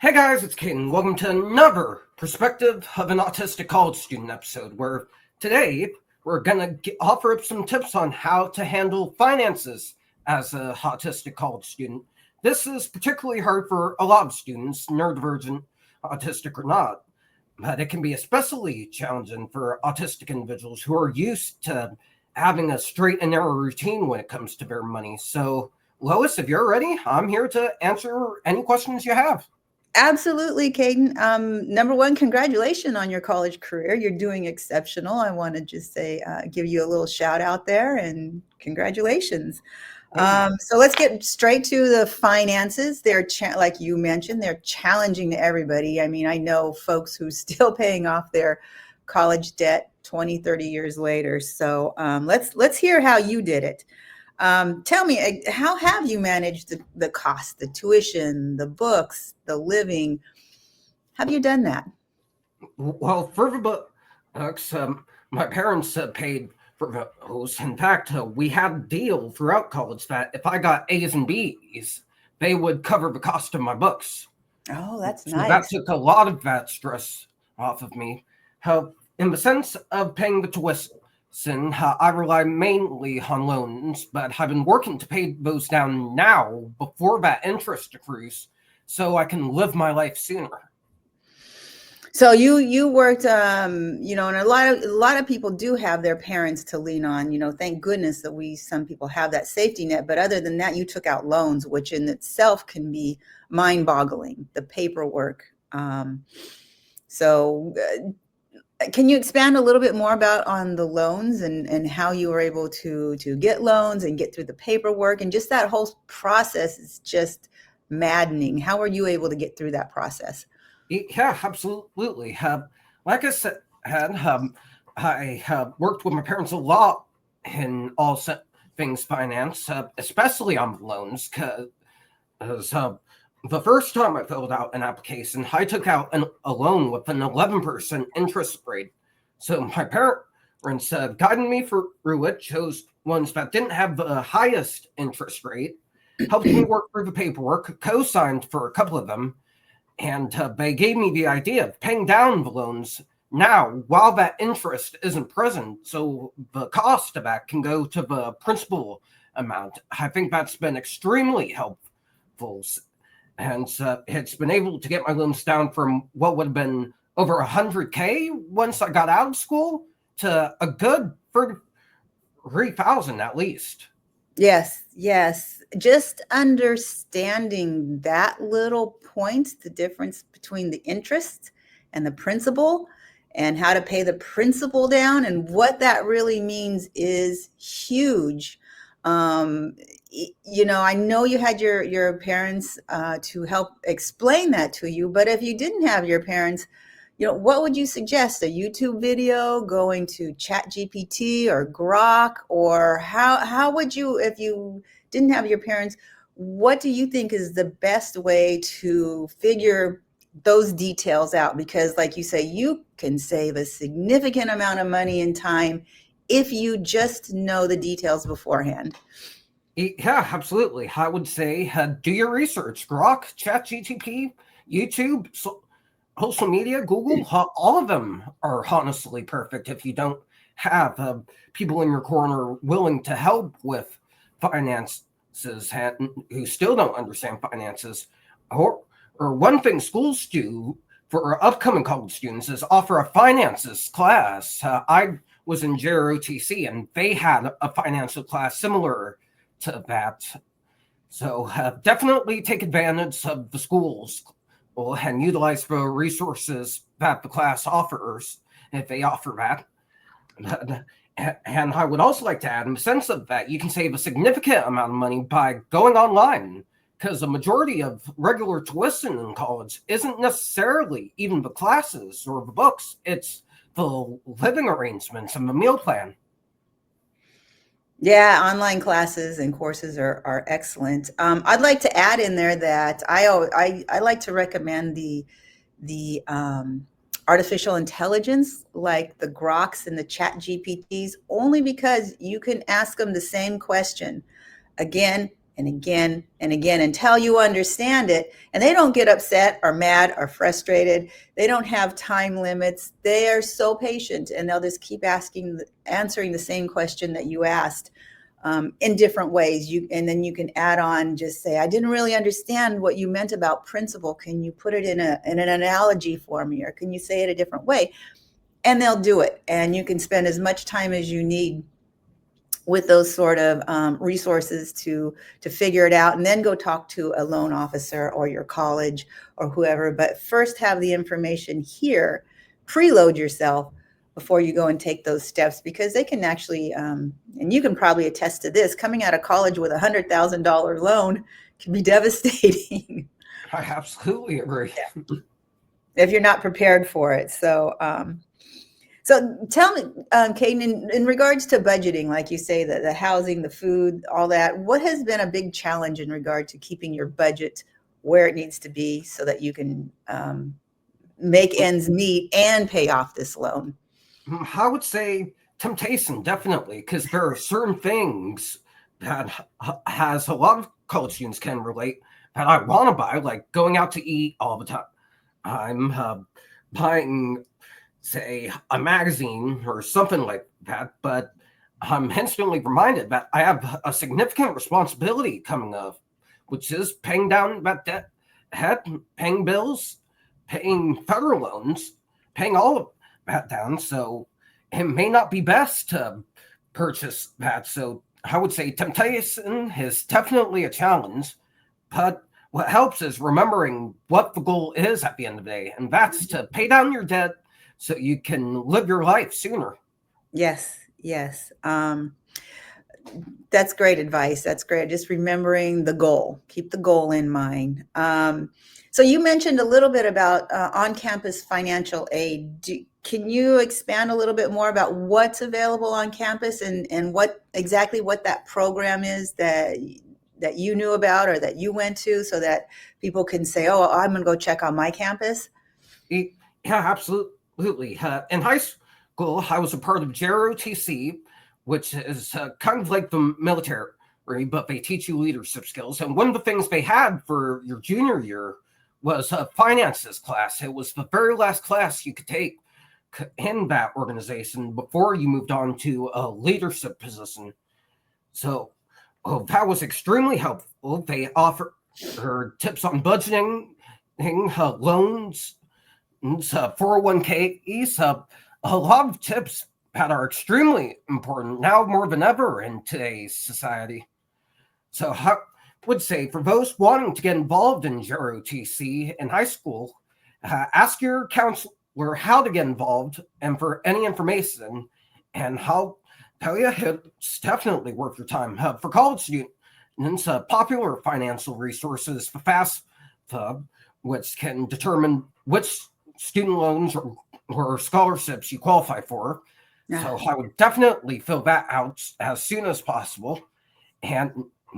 Hey guys, it's Kadin. Welcome to another Perspective of an Autistic College Student episode, where today we're going to offer up some tips on how to handle finances as a autistic college student. This is particularly hard for a lot of students, neurodivergent, autistic or not, but it can be especially challenging for autistic individuals who are used to having a straight and narrow routine when it comes to their money. So, Lois, if you're ready, I'm here to answer any questions you have. Absolutely, Caden. Number one, congratulations on your college career. You're doing exceptional. I want to just say, give you a little shout out there and congratulations. Thank you. So let's get straight to the finances. Like you mentioned, they're challenging to everybody. I mean, I know folks who still paying off their college debt 20, 30 years later. So let's hear how you did it. Tell me, how have you managed the cost, the tuition, the books, the living? Have you done that? Well, for the books, my parents paid for those. In fact, we had a deal throughout college that if I got A's and B's, they would cover the cost of my books. Oh, that's So that nice. took a lot of that stress off of me. In the sense of paying the tuition, I rely mainly on loans, but I've been working to pay those down now before that interest accrues so I can live my life sooner. So you worked, and a lot of people do have their parents to lean on. Thank goodness that some people have that safety net. But other than that, you took out loans, which in itself can be mind-boggling. The paperwork. So can you expand a little bit more about on the loans and how you were able to get loans and get through the paperwork, and just that whole process is just maddening. How were you able to get through that process? Yeah, absolutely. Like I said, I worked with my parents a lot in things finance, especially on loans, because the first time I filled out an application, I took out a loan with an 11% interest rate. So my parents guided me through it, chose ones that didn't have the highest interest rate, helped me work through the paperwork, co-signed for a couple of them, and they gave me the idea of paying down the loans now while that interest isn't present. So the cost of that can go to the principal amount. I think that's been extremely helpful. And it's been able to get my loans down from what would have been over 100K once I got out of school to a good 3,000 at least. Yes, yes. Just understanding that little point, the difference between the interest and the principal, and how to pay the principal down and what that really means is huge. I know you had your parents to help explain that to you, but if you didn't have your parents, what would you suggest? A YouTube video, going to ChatGPT or Grok, or how would you, if you didn't have your parents, what do you think is the best way to figure those details out? Because like you say, you can save a significant amount of money and time if you just know the details beforehand. Yeah, absolutely. I would say do your research. Grok, ChatGPT, YouTube, social media, Google, all of them are honestly perfect if you don't have people in your corner willing to help with finances who still don't understand finances. Or one thing schools do for upcoming college students is offer a finances class. I was in JROTC and they had a financial class similar to that. So definitely take advantage of the schools and utilize the resources that the class offers if they offer that. And I would also like to add, in the sense of that, you can save a significant amount of money by going online, because the majority of regular tuition in college isn't necessarily even the classes or the books. It's the living arrangements and the meal plan. Yeah, online classes and courses are excellent. I'd like to add in there that I like to recommend the artificial intelligence, like the Groks and the Chat GPTs, only because you can ask them the same question again and again and again until you understand it. And they don't get upset or mad or frustrated. They don't have time limits. They are so patient, and they'll just keep answering the same question that you asked, in different ways. And then you can add on, just say, I didn't really understand what you meant about principle. Can you put it in an analogy for me, or can you say it a different way? And they'll do it. And you can spend as much time as you need with those sort of resources to figure it out, and then go talk to a loan officer or your college or whoever. But first, have the information here, preload yourself before you go and take those steps, because they can actually, and you can probably attest to this, coming out of college with $100,000 loan can be devastating. I absolutely agree. If you're not prepared for it. So tell me, Kadin, in regards to budgeting, like you say, the housing, the food, all that, what has been a big challenge in regard to keeping your budget where it needs to be so that you can make ends meet and pay off this loan? I would say temptation, definitely, because there are certain things that has a lot of college students can relate that I want to buy, like going out to eat all the time. I'm buying, say, a magazine or something like that, but I'm instantly reminded that I have a significant responsibility coming up, which is paying down that debt, paying bills, paying federal loans, paying all of that down. So it may not be best to purchase that. So I would say temptation is definitely a challenge, but what helps is remembering what the goal is at the end of the day, and that's to pay down your debt so you can live your life sooner. Yes, yes. That's great advice. That's great. Just remembering the goal. Keep the goal in mind. So you mentioned a little bit about on-campus financial aid. Can you expand a little bit more about what's available on campus, and what that program is that you knew about or that you went to, so that people can say, oh, I'm going to go check on my campus? Yeah, absolutely. In high school, I was a part of JROTC, which is kind of like the military, but they teach you leadership skills. And one of the things they had for your junior year was a finances class. It was the very last class you could take in that organization before you moved on to a leadership position. So that was extremely helpful. They offer tips on budgeting, loans, 401ks, a lot of tips that are extremely important now more than ever in today's society. So I would say for those wanting to get involved in JROTC in high school, ask your counselor how to get involved, and for any information, and I'll tell you it's definitely worth your time. For college students, popular financial resources, the FAFSA, which can determine which student loans or scholarships you qualify for. So I would definitely fill that out as soon as possible. And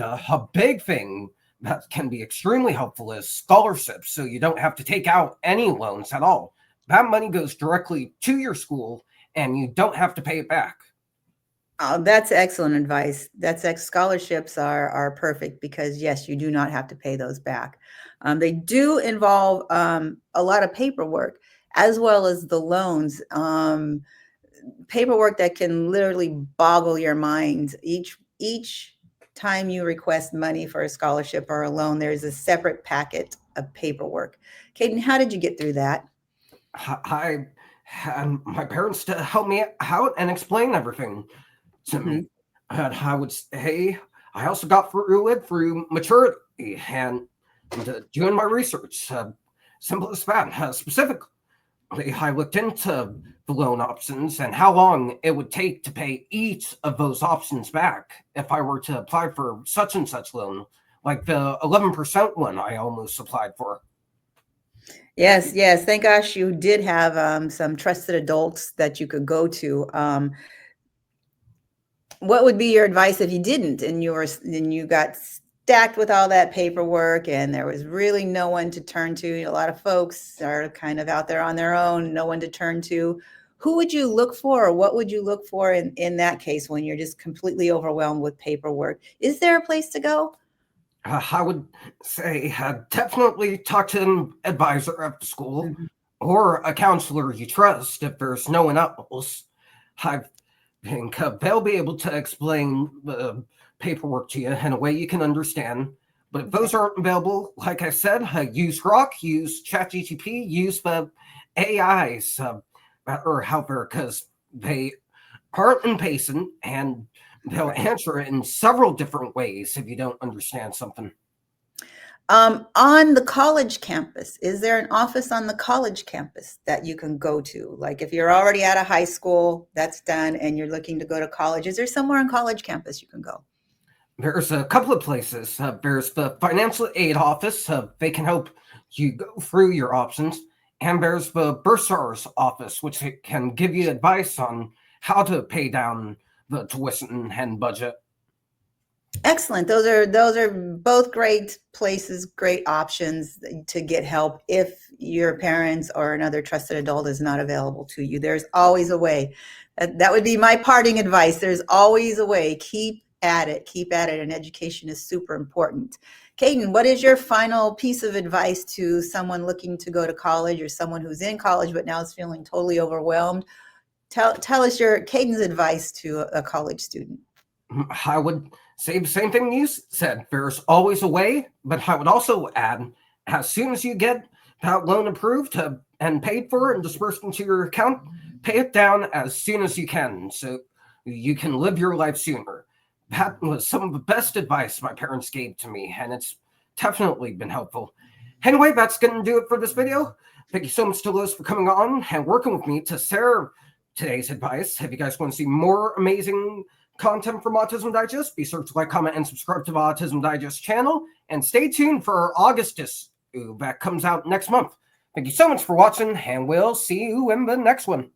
a big thing that can be extremely helpful is scholarships. So you don't have to take out any loans at all. That money goes directly to your school, and you don't have to pay it back. Oh, that's excellent advice. Scholarships are perfect, because yes, you do not have to pay those back. They do involve a lot of paperwork, as well as the loans. Paperwork that can literally boggle your mind. Each time you request money for a scholarship or a loan, there's a separate packet of paperwork. Kadin, how did you get through that? I had my parents to help me out and explain everything to me. And I would say I also got through it through maturity and doing my research. Simple as that. Specifically, I looked into the loan options and how long it would take to pay each of those options back if I were to apply for such and such loan, like the 11% one I almost applied for. Yes, yes. Thank gosh you did have some trusted adults that you could go to. What would be your advice if you didn't, and you got stacked with all that paperwork, and there was really no one to turn to? A lot of folks are kind of out there on their own, no one to turn to. Who would you look for, or what would you look for in that case when you're just completely overwhelmed with paperwork? Is there a place to go? I would say definitely talk to an advisor at school Mhm. or a counselor you trust if there's no one else. I think they'll be able to explain the paperwork to you in a way you can understand. But if Okay. those aren't available, like I said, use Grok, use ChatGTP, use the AIs or helper because they aren't impatient and they'll Right. answer it in several different ways if you don't understand something. On the college campus, is there an office on the college campus that you can go to? Like if you're already out of high school, that's done, and you're looking to go to college, is there somewhere on college campus you can go? There's a couple of places. There's the financial aid office. They can help you go through your options. And there's the bursar's office, which can give you advice on how to pay down the tuition and budget. Excellent. Those are both great places, great options to get help if your parents or another trusted adult is not available to you. There's always a way. That would be my parting advice. There's always a way. Keep at it. Keep at it. And education is super important. Kadin, what is your final piece of advice to someone looking to go to college or someone who's in college but now is feeling totally overwhelmed? Tell us your Kadin's advice to a college student. I would say the same thing you said. There's always a way, but I would also add, as soon as you get that loan approved and paid for and dispersed into your account, pay it down as soon as you can so you can live your life sooner. That was some of the best advice my parents gave to me, and it's definitely been helpful. Anyway, that's going to do it for this video. Thank you so much to Lois for coming on and working with me to share today's advice. If you guys want to see more amazing content from Autism Digest, be sure to like, comment, and subscribe to the Autism Digest channel. And stay tuned for Augustus that comes out next month. Thank you so much for watching, and we'll see you in the next one.